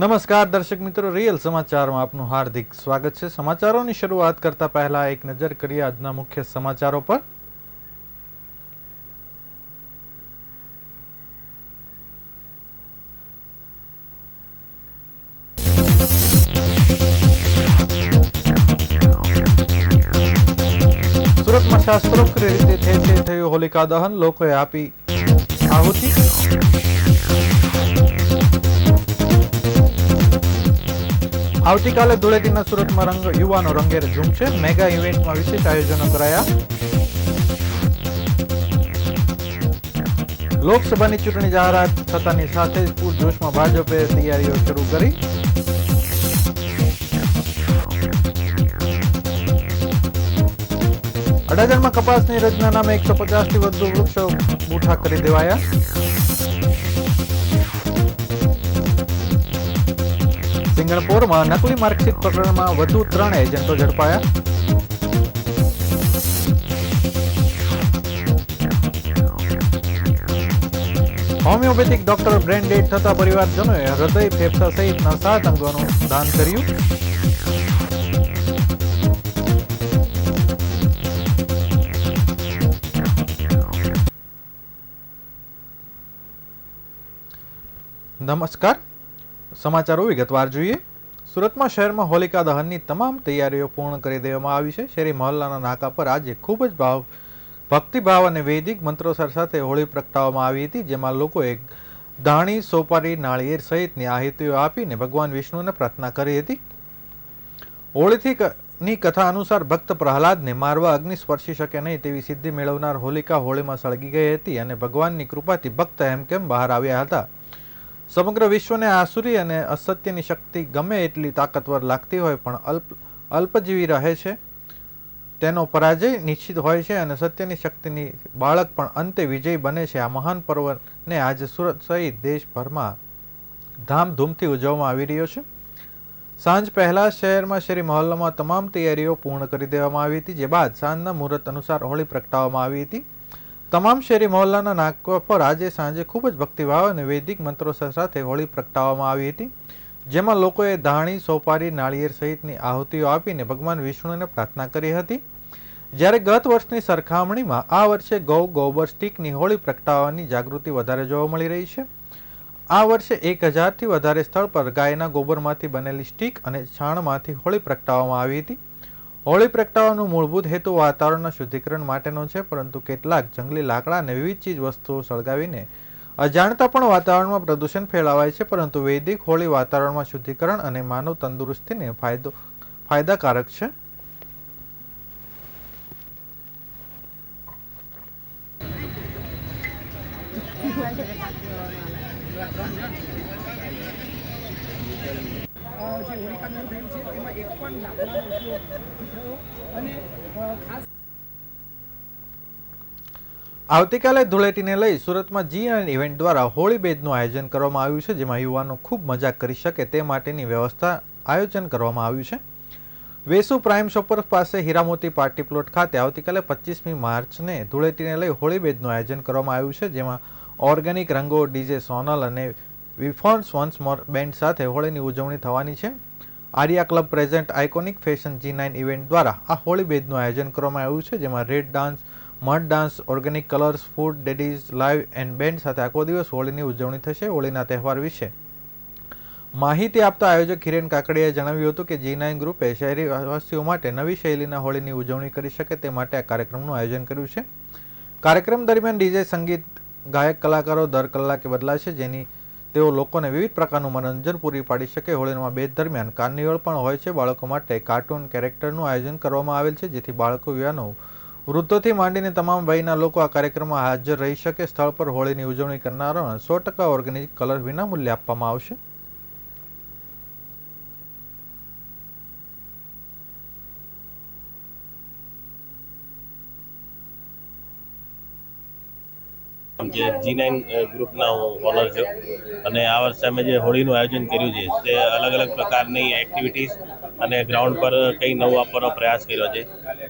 નમસ્કાર દર્શક મિત્રો, રિયલ સમાચારમાં આપનું હાર્દિક સ્વાગત છે। સમાચારોની શરૂઆત કરતા પહેલા એક નજર કરીએ આજના મુખ્ય સમાચારો પર। સુરતમાં શાસ્ત્રોક્ત રીતે થયું હોલિકા દહન, લોકોએ આપી આહુતિ। આવતીકાલે ધૂળેટીના સુરતમાં યુવાનો રંગેર ઝૂમશે। મેગા ઇવેન્ટમાં વિશેષ આયોજનો કરાયા। લોકસભાની ચૂંટણી જાહેરાત થતાની સાથે જ પૂરજોશમાં ભાજપે તૈયારીઓ શરૂ કરી। અડાજણમાં કપાસની રચના નામે 150થી વધુ વૃક્ષો બૂઠા કરી દેવાયા। સિંગણપોરમાં નકલી માર્કશીટ પ્રકરણમાં વધુ 3 એજન્ટો ઝડપાયા। હોમિયોપેથિક ડોક્ટર બ્રેન ડેડ થતા પરિવારજનોએ હૃદય, ફેફસા સહિતના 7 અંગોનું દાન કર્યું। નમસ્કાર, સમાચારો વિગતવાર જોઈએ। સુરતમાં શહેરમાં હોલિકા દહનની તમામ તૈયારીઓ પૂર્ણ કરી દેવામાં આવી છે। શેરી મહોલ્લાના નાકા પર આજે ખૂબ જ ભક્તિભાવ અને વૈદિક મંત્રોચ્ચાર સાથે હોળી પ્રગટાવવામાં આવી હતી, જેમાં લોકોએ ધાણી, સોપારી, નાળિયેર સહિતની આહુતિઓ આપીને ભગવાન વિષ્ણુને પ્રાર્થના કરી હતી। હોળીની કથા અનુસાર ભક્ત પ્રહલાદને મારવા અગ્નિ સ્પર્શી શકે નહીં તેવી સિદ્ધિ મેળવનાર હોલિકા હોળીમાં સળગી ગઈ હતી અને ભગવાનની કૃપાથી ભક્ત હેમખેમ બહાર આવ્યા હતા। સમગ્ર વિશ્વને આસુરી અને અસત્યની શક્તિ ગમે એટલી તાકાતવર લાગતી હોય પણ અલ્પજીવી રહે છે, તેનો પરાજય નિશ્ચિત હોય છે અને સત્યની શક્તિની બાળક પણ અંતે વિજય બને છે। આ મહાન પર્વને આજે સુરત સહિત દેશભરમાં ધામધૂમથી ઉજવવામાં આવી રહ્યો છે। સાંજ પહેલા શહેરમાં શેરી મહોલ્લામાં તમામ તૈયારીઓ પૂર્ણ કરી દેવામાં આવી હતી, જે બાદ સાંજના મુહૂર્ત અનુસાર હોળી પ્રગટાવવામાં આવી હતી। તમામ શેરી મહોલ્લાના નાકા પર આજે સાંજે ખૂબ જ ભક્તિભાવ અને વૈદિક મંત્રોચ્ચાર સાથે હોળી પ્રગટાવવામાં આવી હતી, જેમાં લોકોએ ધાણી, સોપારી, નાળિયેર સહિતની આહુતિઓ આપીને ભગવાન વિષ્ણુને પ્રાર્થના કરી હતી। જ્યારે ગત વર્ષની સરખામણીમાં આ વર્ષે ગોબર સ્ટીકની હોળી પ્રગટાવવાની જાગૃતિ વધારે જોવા મળી રહી છે। આ વર્ષે 1000થી વધારે સ્થળ પર ગાયના ગોબરમાંથી બનેલી સ્ટીક અને છાણમાંથી હોળી પ્રગટાવવામાં આવી હતી। હોળી પ્રગટાવવાનો મૂળભૂત હેતુ વાતાવરણના શુદ્ધિકરણ માટેનો છે, પરંતુ કેટલાક જંગલી લાકડા અને વિવિધ ચીજ વસ્તુઓ સળગાવીને અજાણતા પણ વાતાવરણમાં પ્રદૂષણ ફેલાવાય છે, પરંતુ વૈદિક હોળી વાતાવરણમાં શુદ્ધિકરણ અને માનવ તંદુરસ્તીને ફાયદાકારક છે। આવતીકાલે ધૂળેટીને લઈ સુરતમાં G9 ઇવેન્ટ દ્વારા હોળી બેદનું આયોજન કરવામાં આવ્યું છે, જેમાં યુવાનો ખૂબ મજા કરી શકે તે માટેની આયોજન કરવામાં આવ્યું છે। વેસુ પ્રાઇમ શોપર પાસે હીરામોતી પાર્ટી પ્લોટ ખાતે આવતીકાલે 25મી માર્ચને ધૂળેટીને લઈ હોળી બેદનું આયોજન કરવામાં આવ્યું છે, જેમાં ઓર્ગેનિક રંગો, ડીજે સોનલ અને વિફોન્સ વન્સ મોર બેન્ડ સાથે હોળીની ઉજવણી થવાની છે। Arya club present iconic fashion G9 event દ્વારા આ હોળી બેદનું આયોજન કરવામાં આવ્યું છે, જેમાં red dance, mud dance, organic colours, food, ડેડીઝ, લાઇવ એન્ડ બેન્ડ સાથે આખો દિવસ હોળીની ઉજવણી થશે। હોળીના તહેવાર વિશે માહિતી આપતા આયોજક હિરેન કાકડિયાએ જણાવ્યું હતું કે G9 ગ્રુપે શહેરીવાસીઓ માટે નવી શૈલીના હોળીની ઉજવણી કરી શકે તે માટે આ કાર્યક્રમનું આયોજન કર્યું છે। કાર્યક્રમ દરમિયાન ડીજે, સંગીત, ગાયક કલાકારો દર કલાકે બદલાશે, જેની તેઓ લોકોને વિવિધ પ્રકારનું મનોરંજન પૂરી પાડી શકે। હોળીમાં બેદ દરમિયાન કાર્નિવલ પણ હોય છે। બાળકો માટે કાર્ટૂન કેરેક્ટરનું આયોજન કરવામાં આવેલ છે, જેથી બાળકો, યુવાનો, વૃદ્ધોથી માંડીને તમામ વયના લોકો આ કાર્યક્રમમાં હાજર રહી શકે। સ્થળ પર હોળીની ઉજવણી કરનારાઓને 100% ઓર્ગેનિક કલર વિનામૂલ્યે આપવામાં આવશે। જે G9 ગ્રુપના ઓનર છું અને આ વર્ષે અમે જે હોળીનું આયોજન કર્યું છે તે અલગ પ્રકારની એક્ટિવિટીઝ અને ગ્રાઉન્ડ પર કંઈ નવું આપવાનો પ્રયાસ કર્યો છે।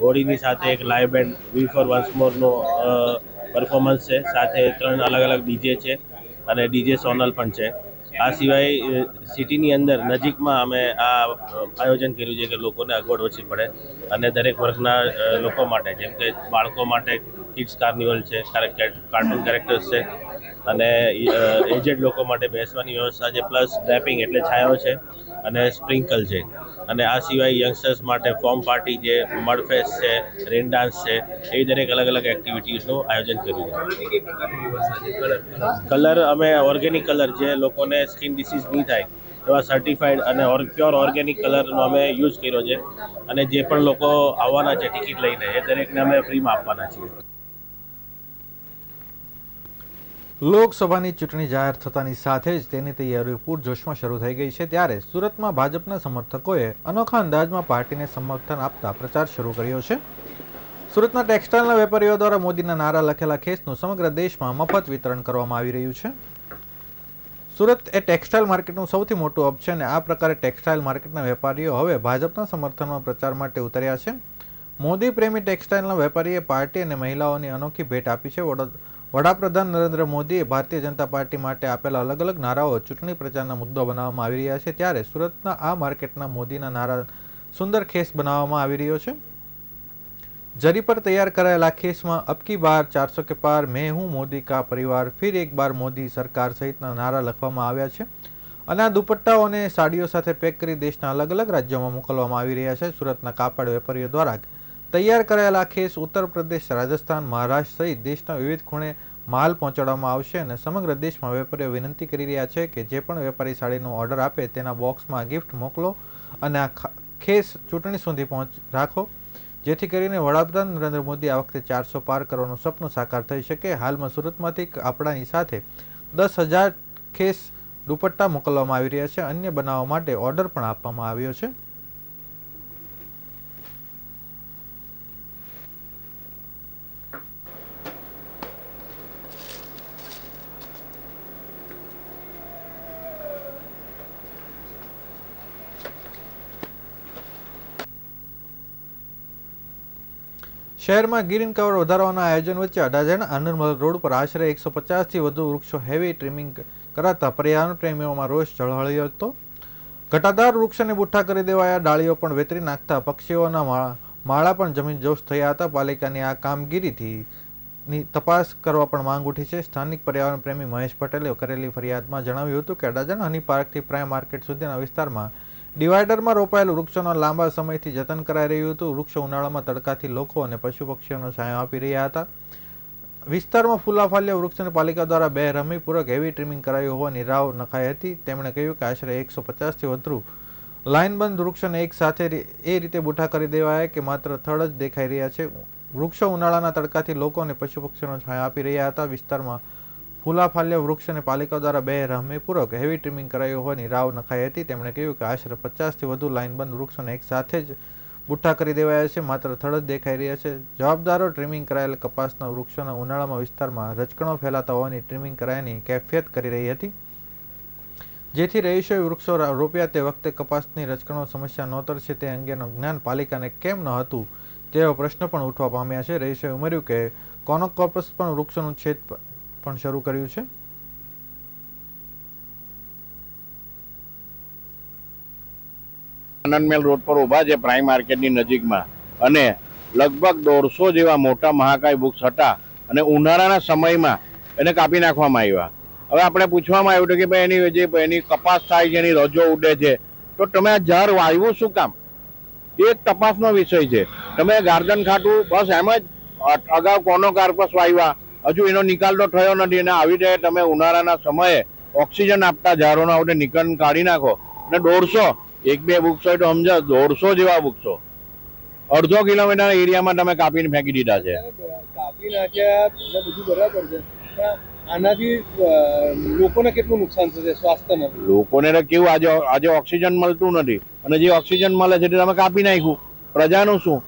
હોળીની સાથે એક લાઇવ બેન્ડ વી ફોર વન્સ મોરનો પરફોર્મન્સ છે, સાથે 3 અલગ ડીજે છે અને ડીજે સોનલ પણ છે। આ સિવાય સિટીની અંદર નજીકમાં અમે આ આયોજન કર્યું છે કે લોકોને અગવડ ઓછી પડે અને દરેક વર્ગના લોકો માટે, જેમ કે બાળકો માટે કિડ્સ કાર્નિવલ છે, કાર્ટૂન કેરેક્ટર્સ છે અને એજેડ લોકો માટે બેસવાની વ્યવસ્થા છે, પ્લસ ડ્રેપિંગ એટલે છાંયો છે અને સ્પ્રિંકલ છે. અને આ સિવાય યંગસ્ટર્સ માટે ફોર્મ પાર્ટી છે, મડફેસ્ટ છે, રેન ડાન્સ છે, એવી દરેક અલગ અલગ એક્ટિવિટીઝનું આયોજન કર્યું છે. કલર અમે ઓર્ગેનિક કલર, જે લોકોને સ્કિન ડિસીઝ નહીં થાય એવા સર્ટિફાઈડ અને પ્યોર ઓર્ગેનિક કલરનો અમે યુઝ કર્યો છે. અને જે પણ લોકો આવવાના છે ટિકિટ લઈને, એ દરેકને અમે ફ્રીમાં આપવાના છીએ. લોકસભાની ચૂંટણી જાહેર થતાની સાથે જ તેની તૈયારીઓ પૂરજોશમાં શરૂ થઈ ગઈ છે. ત્યારે સુરતમાં ભાજપના સમર્થકોએ અનોખા અંદાજમાં પાર્ટીને સમર્થન આપતા પ્રચાર શરૂ કર્યો છે. સુરતના ટેક્સટાઇલના વેપારીઓ દ્વારા મોદીના નારા લખેલા ખેસનું સમગ્ર દેશમાં મફત વિતરણ કરવામાં આવી રહ્યું છે. સુરત એ ટેક્સટાઇલ માર્કેટનું સૌથી મોટું હબ છે અને આ પ્રકારે ટેક્સટાઇલ માર્કેટના વેપારીઓ હવે ભાજપના સમર્થનમાં પ્રચાર માટે ઉતર્યા છે. મોદી પ્રેમી ટેક્સટાઇલના વેપારીએ પાર્ટી અને મહિલાઓની અનોખી ભેટ આપી છે. વડાપ્રધાન નરેન્દ્ર મોદીએ ભારતીય જનતા પાર્ટી માટે આપેલા અલગ અલગ નારાઓ ચૂંટણી પ્રચારના મુદ્દો બનાવવામાં આવી રહ્યા છે. ત્યારે સુરતના આ માર્કેટના મોદીના નારા સુંદર ખેસ બનાવવામાં આવી રહ્યો છે. જરી પર તૈયાર કરાયેલા ખેસમાં અબકી બાર 400 કે પાર, મેં હું મોદી કા પરિવાર, ફિર એક બાર મોદી સરકાર સહિતના નારા લખવામાં આવ્યા છે અને આ દુપટ્ટાઓને સાડીઓ સાથે પેક કરી દેશના અલગ અલગ રાજ્યોમાં મોકલવામાં આવી રહ્યા છે. સુરતના કાપડ વેપારીઓ દ્વારા તૈયાર કરાયેલા ખેસ ઉત્તર પ્રદેશ, રાજસ્થાન, મહારાષ્ટ્ર સહિત દેશના વિવિધ ખૂણે માલ પહોંચાડવામાં આવશે અને સમગ્ર દેશમાં વેપારીઓ વિનંતી કરી રહ્યા છે કે જે પણ વેપારી સાડીનો ઓર્ડર આપે તેના બોક્સમાં ગિફ્ટ મોકલો અને આ ખેસ ચૂંટણી સુધી રાખો, જેથી કરીને વડાપ્રધાન નરેન્દ્ર મોદી આ વખતે 400 પાર કરવાનું સપનું સાકાર થઈ શકે. હાલમાં સુરતમાંથી કાપડાની સાથે 10,000 ખેસ દુપટ્ટા મોકલવામાં આવી રહ્યા છે. અન્ય બનાવવા માટે ઓર્ડર પણ આપવામાં આવ્યો છે. શહેરમાં ગ્રીન કવર વધારવાના આયોજન વચ્ચે અડાજણ આનંદમલ રોડ પર આશરે 150થી વધુ વૃક્ષો હેવી ટ્રીમિંગ કરાતા પર્યાવરણ પ્રેમીઓમાં રોષ ઝળહળ્યો હતો. ઘટાદાર વૃક્ષોને બુઠ્ઠા કરી દેવાયા, ડાળીઓ પણ વેતરી નાખતા પક્ષીઓના માળા પણ જમીનદોસ્ત થયા હતા. પાલિકાની આ કામગીરીની તપાસ કરવા પણ માંગ ઉઠી છે. સ્થાનિક પર્યાવરણ પ્રેમી મહેશ પટેલે કરેલી ફરિયાદમાં જણાવ્યું હતું કે અડાજણ હની પાર્કથી પ્રાઇમ માર્કેટ સુધીના વિસ્તારમાં ડિવાઈડરમાં રોપાયેલું વૃક્ષોના લાંબા સમયથી જતન કરાઈ રહ્યું હતું. વૃક્ષો ઉનાળામાં તડકાથી લોકો અને પશુ પક્ષીઓનો છાંયો આપી રહ્યા હતા. વિસ્તારમાં ફૂલાફાલ્યા વૃક્ષોને પાલિકા દ્વારા બેરહમીપૂર્વક હેવી ટ્રીમિંગ કરાયું હોવાની રાવ નખાઈ હતી. તેમણે કહ્યું કે આશરે 150થી વધુ લાઇનબંધ વૃક્ષોને એક સાથે એ રીતે બુઠ્ઠા કરી દેવાયા કે માત્ર થડ જ દેખાઈ રહ્યા છે. વૃક્ષો ઉનાળાના તડકાથી લોકો અને પશુ પક્ષીઓનો છાંયો આપી રહ્યા હતા. વિસ્તારમાં ફૂલાફાલ્યા વૃક્ષોને પાલિકા દ્વારા બેરહમીપૂર્વક હેવી ટ્રીમિંગ કરાયું હોવાની રાવ નખાઈ હતી. તેમણે કહ્યું કે આશરે 50થી વધુ લાઇનબંધ વૃક્ષોને એક સાથે જ બુઠ્ઠા કરી દેવાયા છે, માત્ર થડ જ દેખાઈ રહ્યા છે. જવાબદારો ટ્રીમિંગ કરાયેલ કપાસના વૃક્ષોના ઉનાળામાં વિસ્તારમાં રજકણો ફેલાતા હોવાની ટ્રીમિંગ કરાયાની કેફિયત કરી રહી હતી, જેથી રહીશોએ વૃક્ષો રોપ્યા તે વખતે કપાસની રજકણો સમસ્યા નોતરશે તે અંગેનું જ્ઞાન પાલિકાને કેમ ન હતું તેવા પ્રશ્ન પણ ઉઠવા પામ્યા છે. રહીશોએ ઉમેર્યું કે કોનોકોર્પસ પણ વૃક્ષોનું છેદ પણ શરૂ કર્યું છે. આનંદમેલ રોડ પર ઊભા છે પ્રાઇમ માર્કેટની નજીકમાં અને લગભગ 150 જેવા મોટા મહાકાય વૃક્ષ હતા અને ઉનાળાના સમયમાં એને કાપી નાખવામાં આવ્યા. હવે આપણે પૂછવામાં આવ્યું કે ભાઈ એની કપાસ થાય છે, એની રજો ઉડે છે, તો તમે આ ઝાડ વાવ્યું શું કામ? એ એક તપાસનો વિષય છે. તમે ગાર્ડન ખાતું બસ એમ જ અગાઉ કોનોકોર્પસ વાવ્યા, હજુ એનો નિકાલ તો થયો નથી અને આવી રીતે તમે ઉનાળાના સમયે ઓક્સિજન આપતા ઝાડોનો આપણે નિકાલ કાઢી નાખો અને 150 એક બે વૃક્ષો હોય તો સમજો 150 જેવા વૃક્ષો 1/2 કિલોમીટર એરિયામાં તમે કાપીને ફેંકી દીધા છે. કાપી નાખ્યા બધું બરાબર છે, આનાથી લોકોને કેટલું નુકસાન થશે સ્વાસ્થ્યમાં? લોકોને તો કેવું, આજે ઓક્સિજન મળતું નથી અને જે ઓક્સિજન મળે છે તે તમે કાપી નાખ્યું, પ્રજાનું શું?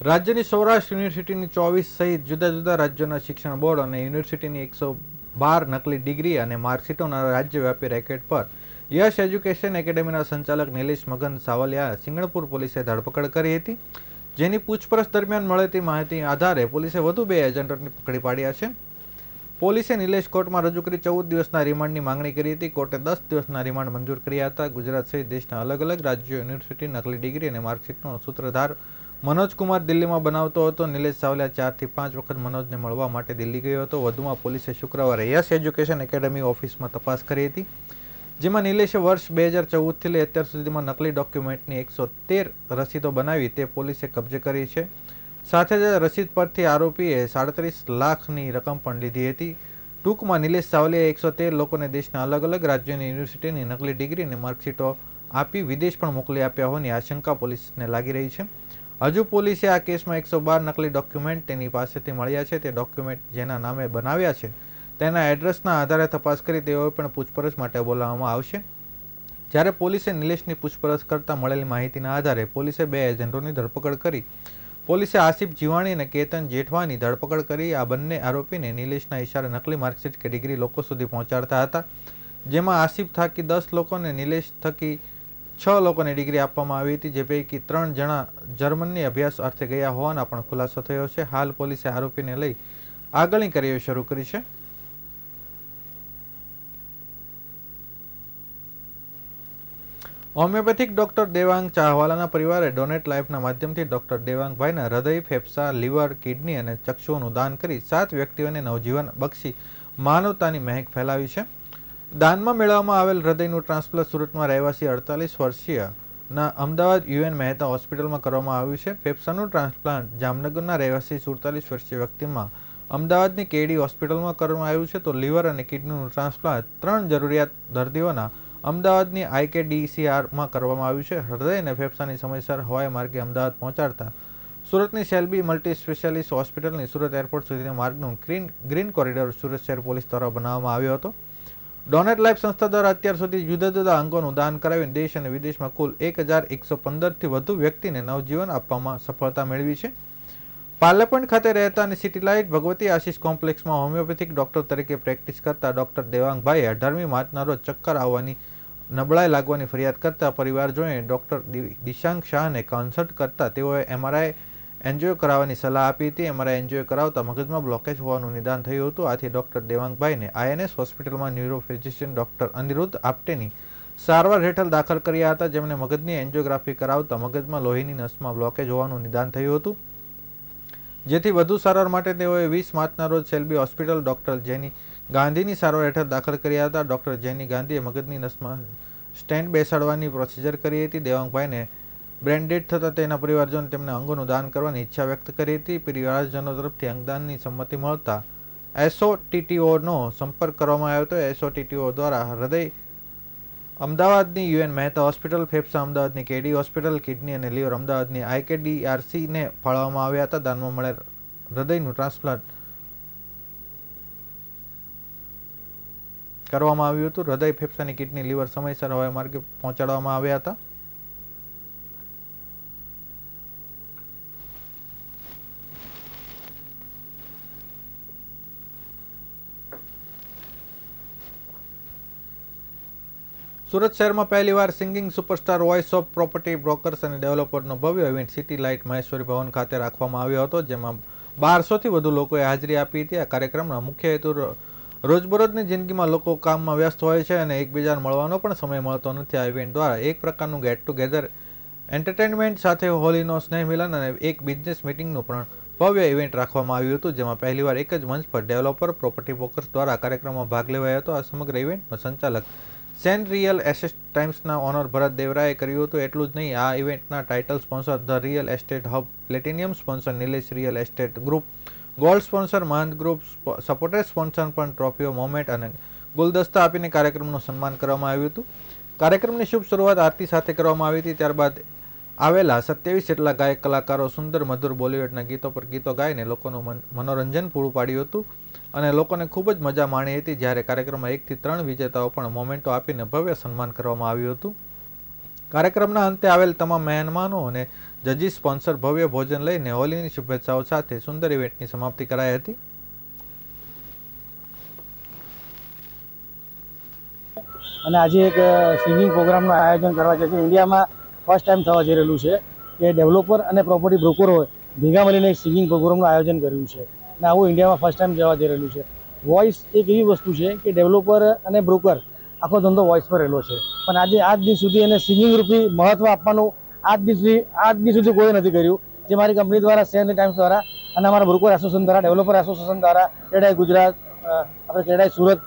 રાજ્યની સૌરાષ્ટ્ર યુનિવર્સિટીની 24 સહિત જુદા જુદા રાજ્યોના શિક્ષણ બોર્ડ અને યુનિવર્સિટીની 112 નકલી ડિગ્રી અને માર્કશીટોના રાજ્યવ્યાપી રેકેટ પર યશ એજ્યુકેશન એકેડેમીના સંચાલક નિલેશ મગન સાવલિયા સિંગણપુર પોલીસે ધરપકડ કરી હતી, જેની પૂછપરછ દરમિયાન મળતી માહિતી આધારે પોલીસે વધુ 2 એજન્ટોને પકડી પાડ્યા છે. પોલીસે નિલેશ કોર્ટમાં રજૂ કરી 14 દિવસના રિમાન્ડની માંગણી કરી હતી. કોર્ટે 10 દિવસના રિમાન્ડ મંજૂર કર્યા હતા. ગુજરાત સહિત દેશના અલગ અલગ રાજ્યો યુનિવર્સિટી નકલી ડિગ્રી અને માર્કશીટનો સૂત્રધાર મનોજકુમાર દિલ્હીમાં બનાવતો હતો. નિલેશ સાવલિયા 4 થી 5 વખત મનોજને મળવા માટે દિલ્હી ગયો હતો. વધુમાં પોલીસે શુક્રવારે યસ એજ્યુકેશન એકેડમી ઓફિસમાં તપાસ કરી હતી, જેમાં નિલેશે વર્ષ 2014થી લઈ અત્યાર સુધીમાં નકલી ડોક્યુમેન્ટની 113 રસીદો બનાવી તે પોલીસે કબજે કરી છે. સાથે જ રસીદ પરથી આરોપીએ 37 લાખની રકમ પણ લીધી હતી. ટૂંકમાં નિલેશ સાવલિયાએ 113 લોકોને દેશના અલગ અલગ રાજ્યોની યુનિવર્સિટીની નકલી ડિગ્રી અને માર્કશીટો આપી વિદેશ પણ મોકલી આપ્યા હોવાની આશંકા પોલીસને લાગી રહી છે. હજુ પોલીસે આ કેસમાં 112 નકલી ડોક્યુમેન્ટ તેની પાસેથી મળ્યા છે. તે ડોક્યુમેન્ટ જેના નામે બનાવ્યા છે તેના એડ્રેસના આધારે તપાસ કરી તેઓએ પણ પૂછપરછ માટે બોલાવવામાં આવશે. જ્યારે પોલીસે નિલેશની પૂછપરછ કરતા મળેલી માહિતીના આધારે પોલીસે 2 એજન્ટોની ધરપકડ કરી. પોલીસે આસિફ જીવાણી અને કેતન જેઠવાની ધરપકડ કરી. આ બંને આરોપીને નિલેશના ઇશારે નકલી માર્કશીટ કે ડિગ્રી લોકો સુધી પહોંચાડતા હતા, જેમાં આસિફ થકી 10 લોકોને નિલેશ થકી 6 લોકોને ડિગ્રી આપવામાં આવી હતી, જે પૈકી 3 જણા જર્મનની અભ્યાસ અર્થે ગયા હોવાનો પણ ખુલાસો થયો છે. હાલ પોલીસે આરોપીને લઈ આગળની કાર્યવાહી શરૂ કરી છે. હોમિયોપેથિક ડોક્ટર દેવાંગ ચાહવાલાના પરિવારે ડોનેટ લાઈફના માધ્યમથી ડોક્ટર દેવાંગભાઈના હૃદય, ફેફસા, લીવર, કિડની અને ચક્ષુઓનું દાન કરી 7 વ્યક્તિઓને નવજીવન બક્ષી માનવતાની મહેક ફેલાવી છે. દાનમાં મેળવવામાં આવેલ હૃદયનું ટ્રાન્સપ્લાન્ટ સુરતમાં રહેવાસી 48 વર્ષીયના અમદાવાદ યુએન મહેતા હોસ્પિટલમાં કરવામાં આવ્યું છે. ફેફસાનું ટ્રાન્સપ્લાન્ટ જામનગરના રહેવાસી 47 વર્ષીય વ્યક્તિમાં અમદાવાદની કેડી હોસ્પિટલમાં કરવામાં આવ્યું છે. તો લીવર અને કિડનીનું ટ્રાન્સપ્લાન્ટ 3 જરૂરિયાત દર્દીઓના અમદાવાદની IKDCRમાં કરવામાં આવ્યું છે. હૃદય અને ફેફસાની સમયસર હવાઈ માર્ગે અમદાવાદ પહોંચાડતા સુરતની શેલ્બી મલ્ટી સ્પેશિયાલિસ્ટ હોસ્પિટલની સુરત એરપોર્ટ સુધીના માર્ગનું ગ્રીન કોરિડોર સુરત શહેર પોલીસ દ્વારા બનાવવામાં આવ્યો હતો. ડોનેટ લાઈફ સંસ્થા દ્વારા અત્યાર સુધી જુદા જુદા અંગોનું દાન કરાવીને દેશ અને વિદેશમાં કુલ 1115થી વધુ વ્યક્તિને નવજીવન આપવામાં સફળતા મેળવી છે. પાર્લાપોઈન્ટ ખાતે રહેતા અને સિટી લાઇટ ભગવતી આશીષ કોમ્પ્લેક્સમાં હોમિયોપેથિક ડોક્ટર તરીકે પ્રેક્ટિસ કરતા ડોક્ટર દેવાંગભાઈએ 18મી માર્ચના રોજ ચક્કર આવવાની, નબળાઈ લાગવાની ફરિયાદ કરતા પરિવારજનોએ ડોક્ટર દિશાંક શાહને કન્સલ્ટ કરતા તેઓએ MRI એન્જિયો કરાવવાની સલાહ આપી હતી. MRI એન્જિયો કરાવતા મગજમાં બ્લોકેજ હોવાનું નિદાન થયું હતું. આથી ડોક્ટર દેવાંગભાઈને INS હોસ્પિટલમાં ન્યુરોફિઝિશિયન ડોક્ટર અનિરુદ્ધ આપટેની સારવાર હેઠળ દાખલ કર્યા હતા, જેમણે મગજની એન્જિયોગ્રાફી કરાવતા મગજમાં લોહીની નસમાં બ્લોકેજ હોવાનું નિદાન થયું હતું. જેથી વધુ સારવાર માટે તેઓએ 20 માર્ચના રોજ શેલ્બી હોસ્પિટલ ડોક્ટર જેની ગાંધીની સારવાર હેઠળ દાખલ કર્યા હતા. ડોક્ટર જેની ગાંધીએ મગજની નસમાં સ્ટેન્ટ બેસાડવાની પ્રોસિજર કરી હતી. દેવાંગભાઈને બ્રેન ડેડ થતાં તેના પરિવારજનો તેમને અંગોનું દાન કરવાની ઈચ્છા વ્યક્ત કરી હતી. પરિવારજનો તરફથી અંગદાનની સંમતિ મળતા SOTTOનો સંપર્ક કરવામાં આવ્યો હતો. SOTTO દ્વારા હૃદય અમદાવાદની યુએન મહેતા હોસ્પિટલ, ફેફસા અમદાવાદની કેડી હોસ્પિટલ, કિડની અને લીવર અમદાવાદની IKDRCને ફાળવવામાં આવ્યા હતા. દાનમાં મળેલ હૃદયનું ટ્રાન્સપ્લાન્ટ કરવામાં આવ્યું હતું. હૃદય, ફેફસાની કિડની, લીવર સમયસર હવાઈ માર્ગે પહોંચાડવામાં આવ્યા હતા. સુરત શહેરમાં પહેલીવાર singing superstar voice of property brokers અને ડેવલપરનો ભવ્ય ઇવેન્ટ સિટી લાઇટ મહેશ્વરી ભવન ખાતે રાખવામાં આવ્યો હતો, જેમાં 1200થી વધુ લોકોએ હાજરી આપી હતી. આ કાર્યક્રમનો મુખ્ય હેતુ રોજબરોજની જિંદગીમાં લોકો કામમાં વ્યસ્ત હોય છે અને એકબીજાને મળવાનો પણ સમય મળતો નથી. આ ઇવેન્ટ દ્વારા એક પ્રકારનું ગેટ ટુગેધર એન્ટરટેનમેન્ટ સાથે હોલીનો સ્નેહ મિલન અને એક બિઝનેસ મિટિંગનું પણ ભવ્ય ઇવેન્ટ રાખવામાં આવ્યું હતું, જેમાં પહેલીવાર એક જ મંચ પર ડેવલપર, પ્રોપર્ટી બ્રોકર્સ દ્વારા કાર્યક્રમમાં ભાગ લેવાયો હતો. આ સમગ્ર ઇવેન્ટનો સંચાલક સેન રિયલ એસ્ટેટ ટાઈમ્સના ઓનર ભરત દેવરાએ કર્યું હતું. એટલું જ નહીં, આ ઇવેન્ટના title sponsor the real estate hub, platinum sponsor Nilesh real estate group, gold sponsor Mahant group, supported sponsor પણ ટ્રોફીઓ, મોમેન્ટ અને ગુલદસ્તા આપીને કાર્યક્રમનું સન્માન કરવામાં આવ્યું હતું. કાર્યક્રમની શુભ શરૂઆત આરતી સાથે કરવામાં આવી હતી. ત્યારબાદ આવેલા 27 જેટલા ગાયક કલાકારો સુંદર મધુર બોલિવૂડના ગીતો પર ગીતો ગાઈને લોકોનું મનોરંજન પૂરું પાડ્યું હતું અને લોકોને ખૂબ જ મજા માણી હતી. જ્યારે કાર્યક્રમમાં 1 થી 3 વિજેતાઓ પણ મોમેન્ટો આપીને ભવ્ય સન્માન કરવામાં આવ્યું હતું. કાર્યક્રમના અંતે આવેલ તમામ મહેમાનો અને જજીસ સ્પોન્સર ભવ્ય ભોજન લઈને હોલીની શુભેચ્છાઓ સાથે સુંદર ઇવેન્ટની સમાપ્તિ કરાઈ હતી. અને આજે એક સિંગિંગ પ્રોગ્રામનું આયોજન કરવા છે. ઇન્ડિયામાં ફર્સ્ટ ટાઈમ થવા જઈ રહેલું છે કે ડેવલપર અને પ્રોપર્ટી બ્રોકરો ભેગા મળીને એક સિંગિંગ પ્રોગ્રામનું આયોજન કર્યું છે અને આવું ઇન્ડિયામાં ફર્સ્ટ ટાઈમ જવા જઈ રહેલું છે. વોઇસ એક એવી વસ્તુ છે કે ડેવલપર અને બ્રોકર આખો ધંધો વોઇસ પર રહેલો છે, પણ આજે આજ દિન સુધી એને સિંગિંગ રૂપી મહત્વ આપવાનું આજ દિન સુધી કોઈ નથી કર્યું, જે મારી કંપની દ્વારા શેરની ટાઈમ્સ દ્વારા અને અમારા બ્રોકર એસોસિએશન દ્વારા, ડેવલપર એસોસિએશન દ્વારા, ક્રેડાઈ ગુજરાત, આપણે ક્રેડાઈ સુરત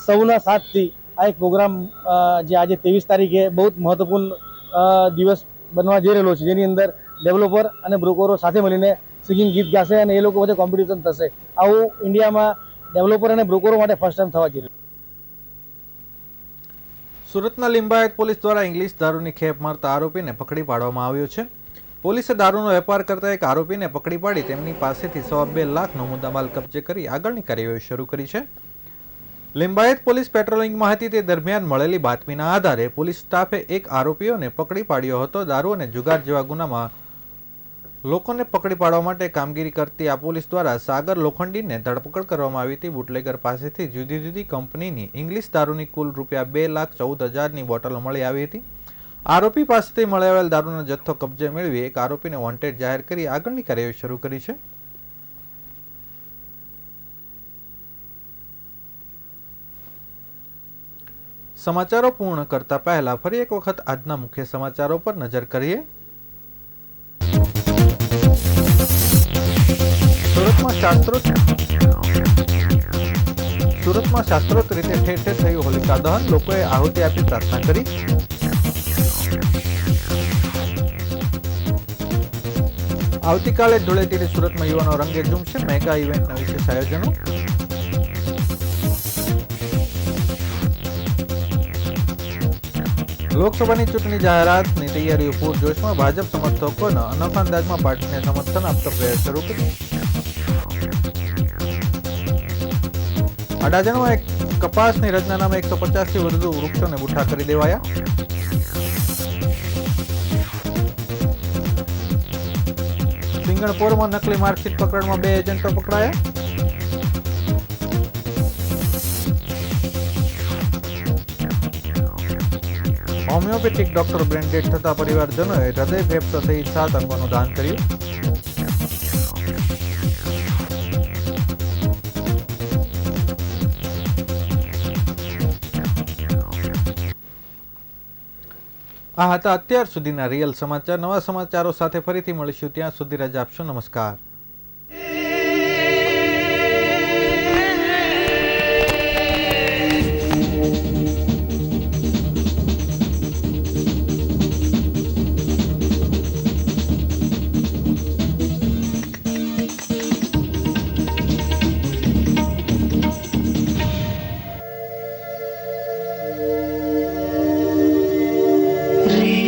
સૌના સાથથી આ એક પ્રોગ્રામ જે આજે 23 તારીખે બહુ જ મહત્વપૂર્ણ દિવસ બનવા જઈ રહેલો છે, જેની અંદર ડેવલપર અને બ્રોકરો સાથે મળીને સિંગિંગ ગીત ગાશે અને એ લોકો વચ્ચે કોમ્પિટિશન થશે. આવું ઇન્ડિયામાં ડેવલપર અને બ્રોકરો માટે ફર્સ્ટ ટાઈમ થવા જઈ રહ્યું. સુરતના લિંબાયત પોલીસ દ્વારા ઇંગ્લિશ દારૂની ખેપ મારતા આરોપીને પકડી પાડવામાં આવ્યો છે. પોલીસે દારૂનો વેપાર કરતા એક આરોપીને પકડી પાડી તેમની પાસેથી 2.25 લાખનો મુદ્દામાલ કબજે કરી આગળની કાર્યવાહી શરૂ કરી છે. લિંબાયત પોલીસ પેટ્રોલિંગમાં હતી તે દરમિયાન મળેલી બાતમીના આધારે પોલીસ સ્ટાફે એક આરોપીઓને પકડી પાડ્યો હતો. દારૂ અને જુગાર જેવા ગુનામાં લોકોને પકડી પાડવા માટે કામગીરી કરતી આ પોલીસ દ્વારા સાગર લોખંડીને ધરપકડ કરવામાં આવી હતી. બુટલેગર પાસેથી જુદી જુદી કંપનીની ઇંગ્લિશ દારૂની કુલ ₹2,14,000ની બોટલો મળી આવી હતી. આરોપી પાસેથી મળી આવેલ દારૂનો જથ્થો કબજે મેળવી એક આરોપીને વોન્ટેડ જાહેર કરી આગળની કાર્યવાહી શરૂ કરી છે. સમાચારો પૂર્ણ કરતા પહેલા ફરી એક વખત આજના મુખ્ય સમાચારો પર નજર કરીએ. સુરતમાં શાસ્ત્રોક્ત રીતે ઠેર ઠેર થયું હોલિકા દહન, લોકોએ આહુતિ આપી પ્રાર્થના કરી. આવતીકાલે ધૂળેટીની સુરતમાં યુવાનો રંગે ઝૂમશે, મેગા ઇવેન્ટના વિશેષ આયોજનો. લોકસભાની ચૂંટણી જાહેરાતની તૈયારીઓ પૂરજોશમાં, ભાજપ સમર્થકોના અનોખા અંદાજમાં પાર્ટીને સમર્થન આપતો પ્રયાસ શરૂ કર્યો. અડાજણમાં એક કપાસની રચના નામે 150થી વધુ વૃક્ષોને બુઠ્ઠા કરી દેવાયા. સિંગણપોરમાં નકલી માર્કશીટ પકડમાં 2 એજન્ટો પકડાયા. હોમિયોપેથિક ડોક્ટર બ્રેન ડેડ થતા પરિવારજનોએ હૃદય, ફેફસા સહિત 7 અંગોનું દાન કર્યું. આ હતા અત્યાર સુધીના રિયલ સમાચાર. નવા સમાચારો સાથે ફરીથી મળીશું. ત્યાં સુધી રજા આપશો. નમસ્કાર. Re